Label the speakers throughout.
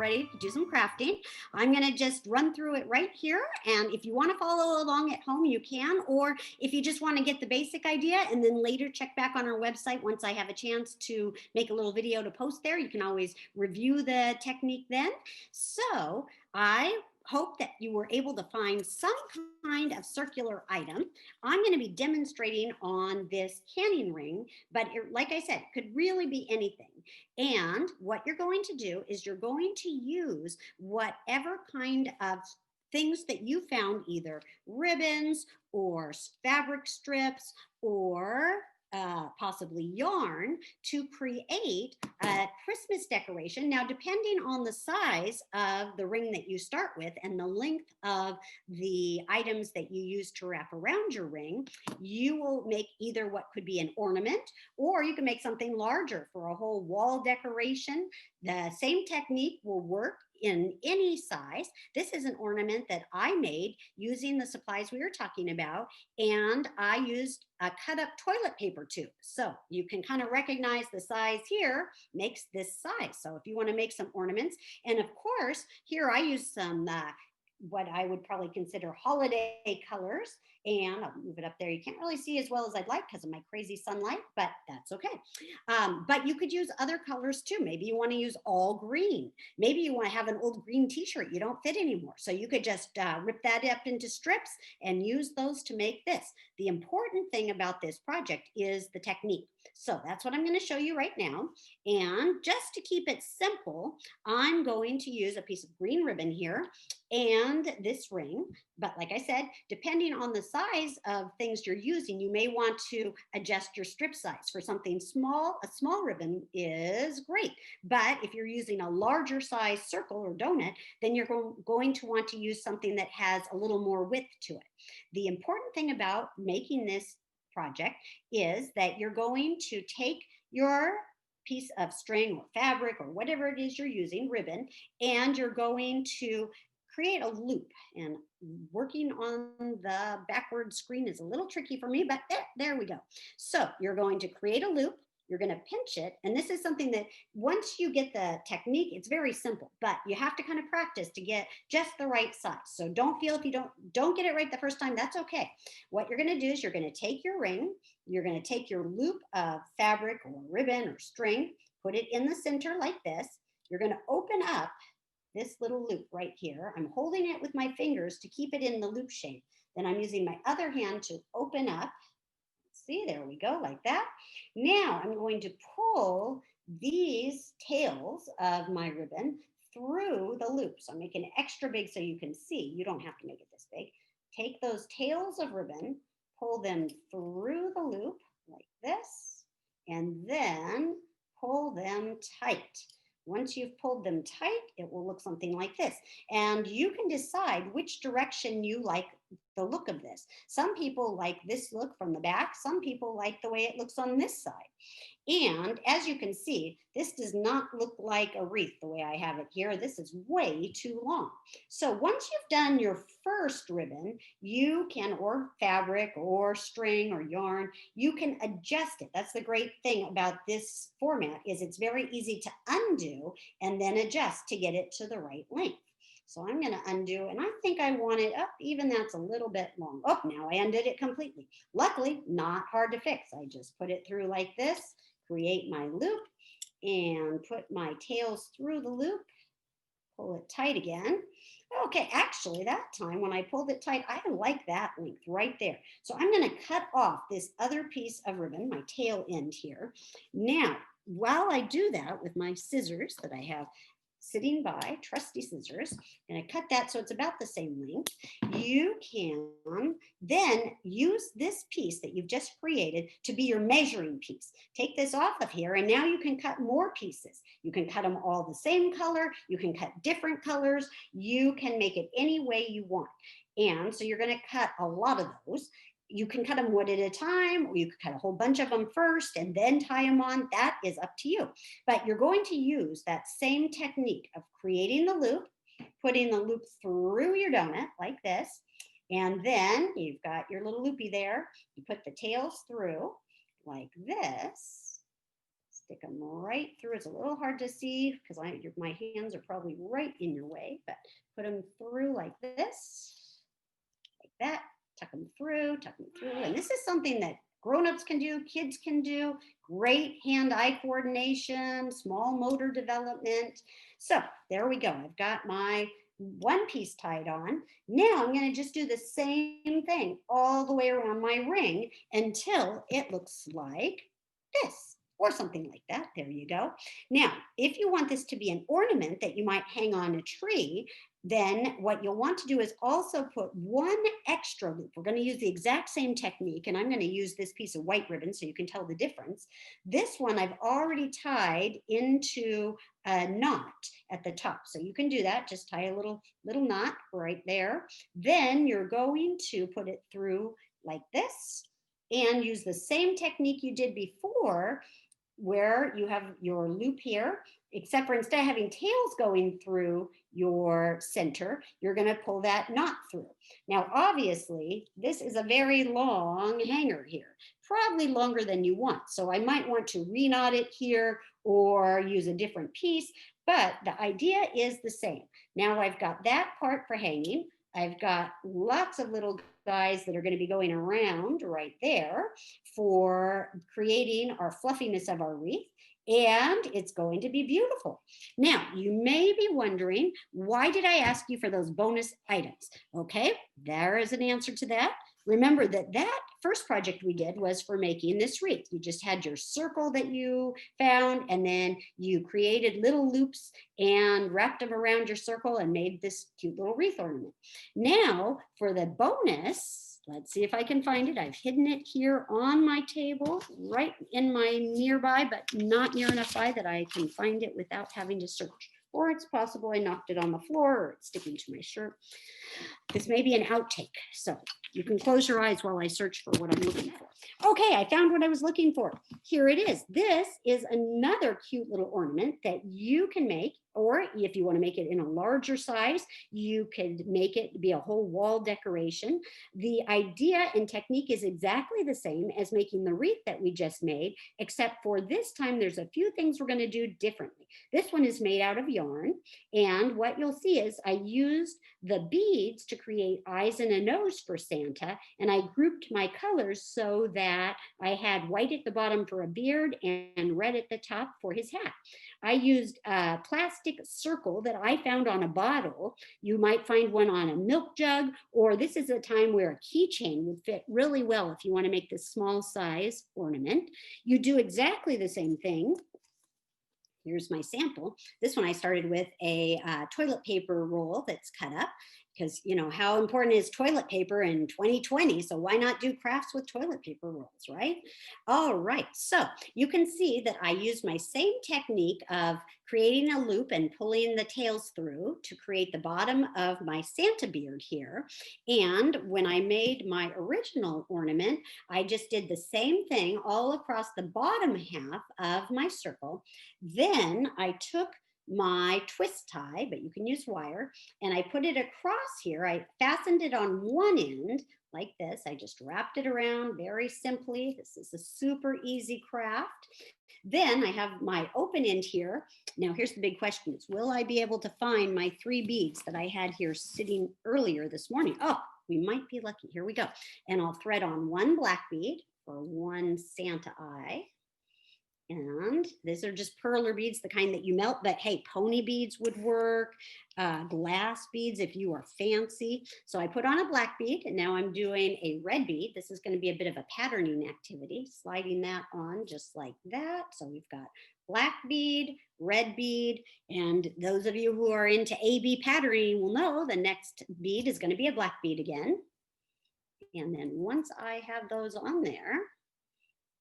Speaker 1: ready to do some crafting. I'm going to just run through it right here. And if you want to follow along at home, you can. Or if you just want to get the basic idea and then later check back on our website once I have a chance to make a little video to post there, you can always review the technique then. So I hope that you were able to find some kind of circular item. I'm going to be demonstrating on this canning ring, but like I said, it could really be anything. And what you're going to do is you're going to use whatever kind of things that you found, either ribbons or fabric strips or possibly yarn, to create a Christmas decoration. Now, depending on the size of the ring that you start with and the length of the items that you use to wrap around your ring, you will make either what could be an ornament, or you can make something larger for a whole wall decoration. The same technique will work in any size. This is an ornament that I made using the supplies we were talking about, and I used a cut up toilet paper tube. So you can kind of recognize the size here makes this size. So if you want to make some ornaments, and of course, here I use some what I would probably consider holiday colors. And I'll move it up there. You can't really see as well as I'd like because of my crazy sunlight, but that's okay. But you could use other colors too. Maybe you want to use all green. Maybe you want to have an old green t-shirt you don't fit anymore. So you could just rip that up into strips and use those to make this. The important thing about this project is the technique. So that's what I'm going to show you right now. And just to keep it simple, I'm going to use a piece of green ribbon here and this ring. But like I said, depending on the size of things you're using, you may want to adjust your strip size. For something small, a small ribbon is great. But if you're using a larger size circle or donut, then you're going to want to use something that has a little more width to it. The important thing about making this project is that you're going to take your piece of string or fabric or whatever it is you're using, ribbon, and you're going to create a loop. And working on the backward screen is a little tricky for me, but there we go. So you're going to create a loop. You're going to pinch it. And this is something that once you get the technique, it's very simple, but you have to kind of practice to get just the right size. So don't feel if you don't get it right the first time, that's okay. What you're going to do is you're going to take your ring, you're going to take your loop of fabric or ribbon or string, put it in the center like this. You're going to open up this little loop right here. I'm holding it with my fingers to keep it in the loop shape. Then I'm using my other hand to open up. See, there we go, like that. Now I'm going to pull these tails of my ribbon through the loop. So I'm making it extra big so you can see. You don't have to make it this big. Take those tails of ribbon, pull them through the loop like this, and then pull them tight. Once you've pulled them tight, it will look something like this. And you can decide which direction you like the look of this. Some people like this look from the back. Some people like the way it looks on this side. And as you can see, this does not look like a wreath the way I have it here. This is way too long. So once you've done your first ribbon, you can, or fabric or string or yarn, you can adjust it. That's the great thing about this format, is it's very easy to undo and then adjust to get it to the right length. So I'm going to undo, and I think I want it up, even that's a little bit long. Oh, now I undid it completely. Luckily, not hard to fix. I just put it through like this, create my loop, and put my tails through the loop, pull it tight again. Okay, actually that time when I pulled it tight, I like that length right there. So I'm going to cut off this other piece of ribbon, my tail end here. Now, while I do that with my scissors that I have sitting by, trusty scissors, and I cut that so it's about the same length, you can then use this piece that you've just created to be your measuring piece. Take this off of here, and now you can cut more pieces. You can cut them all the same color. You can cut different colors. You can make it any way you want. And so you're going to cut a lot of those. You can cut them one at a time, or you could cut a whole bunch of them first and then tie them on. That is up to you. But you're going to use that same technique of creating the loop, putting the loop through your donut like this, and then you've got your little loopy there. You put the tails through like this. Stick them right through. It's a little hard to see because my hands are probably right in your way, but put them through like this, like that. Tuck them through, tuck them through. And this is something that grown-ups can do, kids can do. Great hand-eye coordination, small motor development. So there we go. I've got my one piece tied on. Now I'm going to just do the same thing all the way around my ring until it looks like this or something like that. There you go. Now, if you want this to be an ornament that you might hang on a tree, then what you'll want to do is also put one extra loop. We're going to use the exact same technique, and I'm going to use this piece of white ribbon so you can tell the difference. This one I've already tied into a knot at the top. So you can do that. Just tie a little knot right there. Then you're going to put it through like this and use the same technique you did before, where you have your loop here, except for instead of having tails going through your center, you're going to pull that knot through. Now, obviously, this is a very long hanger here, probably longer than you want. So I might want to re-knot it here or use a different piece, but the idea is the same. Now I've got that part for hanging. I've got lots of little guys that are going to be going around right there for creating our fluffiness of our wreath, and it's going to be beautiful. Now, you may be wondering, why did I ask you for those bonus items? Okay, there is an answer to that. Remember that first project we did was for making this wreath. You just had your circle that you found, and then you created little loops and wrapped them around your circle and made this cute little wreath ornament. Now, for the bonus, let's see if I can find it. I've hidden it here on my table, right in my nearby, but not near enough by that I can find it without having to search. Or it's possible I knocked it on the floor or it's sticking to my shirt. This may be an outtake, so you can close your eyes while I search for what I'm looking for. Okay, I found what I was looking for. Here it is. This is another cute little ornament that you can make, or if you want to make it in a larger size, you could make it be a whole wall decoration. The idea and technique is exactly the same as making the wreath that we just made, except for this time there's a few things we're going to do differently. This one is made out of yarn, and what you'll see is I used the beads to create eyes and a nose for Santa, and I grouped my colors so that I had white at the bottom for a beard and red at the top for his hat. I used a plastic circle that I found on a bottle. You might find one on a milk jug, or this is a time where a keychain would fit really well if you want to make this small size ornament. You do exactly the same thing. Here's my sample. This one I started with a toilet paper roll that's cut up, because you know how important is toilet paper in 2020, so why not do crafts with toilet paper rolls, right? All right, so you can see that I used my same technique of creating a loop and pulling the tails through to create the bottom of my Santa beard here. And when I made my original ornament, I just did the same thing all across the bottom half of my circle. Then I took my twist tie, but you can use wire, and I put it across here. I fastened it on one end like this. I just wrapped it around very simply. This is a super easy craft. Then I have my open end here. Now here's the big question is, will I be able to find my 3 beads that I had here sitting earlier this morning? Oh, we might be lucky. Here we go. And I'll thread on one black bead for one Santa eye. And these are just perler beads, the kind that you melt, but hey, pony beads would work, glass beads if you are fancy. So I put on a black bead, and now I'm doing a red bead. This is going to be a bit of a patterning activity, sliding that on just like that. So we've got black bead, red bead, and those of you who are into A-B patterning will know the next bead is going to be a black bead again. And then once I have those on there,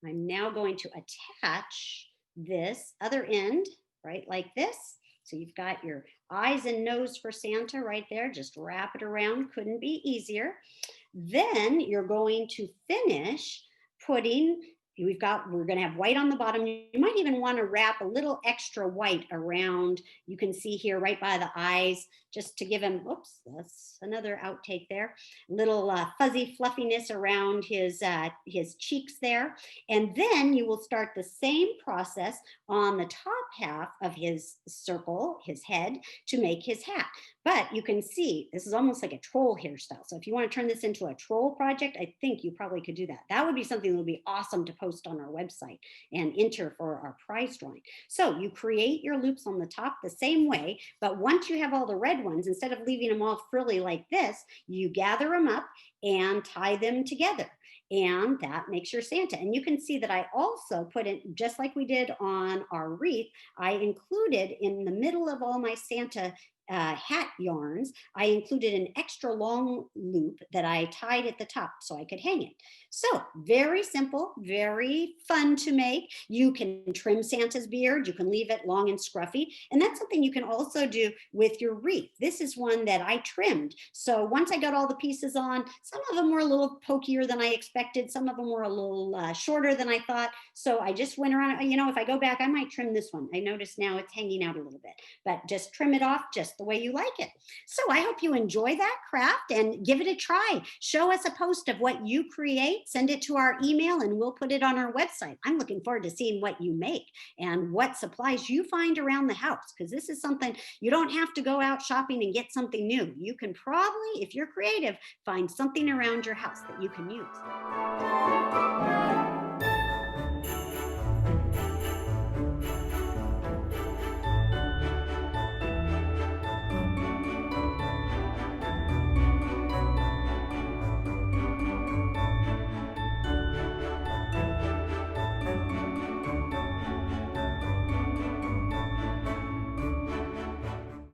Speaker 1: I'm now going to attach this other end, right, like this. So you've got your eyes and nose for Santa right there. Just wrap it around. Couldn't be easier. Then you're going to finish putting, we're going to have white on the bottom. You might even want to wrap a little extra white around. You can see here right by the eyes, just to give him, oops, that's another outtake there, little fuzzy fluffiness around his cheeks there. And then you will start the same process on the top half of his circle, his head, to make his hat. But you can see this is almost like a troll hairstyle. So if you want to turn this into a troll project, I think you probably could do that. That would be something that would be awesome to post on our website and enter for our prize drawing. So you create your loops on the top the same way, but once you have all the red ones, instead of leaving them all frilly like this, you gather them up and tie them together. And that makes your Santa. And you can see that I also put it, just like we did on our wreath, I included in the middle of all my Santa hat yarns, I included an extra long loop that I tied at the top so I could hang it. So very simple, very fun to make. You can trim Santa's beard. You can leave it long and scruffy. And that's something you can also do with your wreath. This is one that I trimmed. So once I got all the pieces on, some of them were a little pokier than I expected. Some of them were a little shorter than I thought. So I just went around, if I go back, I might trim this one. I notice now it's hanging out a little bit, but just trim it off just the way you like it. So I hope you enjoy that craft and give it a try. Show us a post of what you create. Send it to our email and we'll put it on our website. I'm looking forward to seeing what you make and what supplies you find around the house, because this is something you don't have to go out shopping and get something new. You can probably, if you're creative, find something around your house that you can use.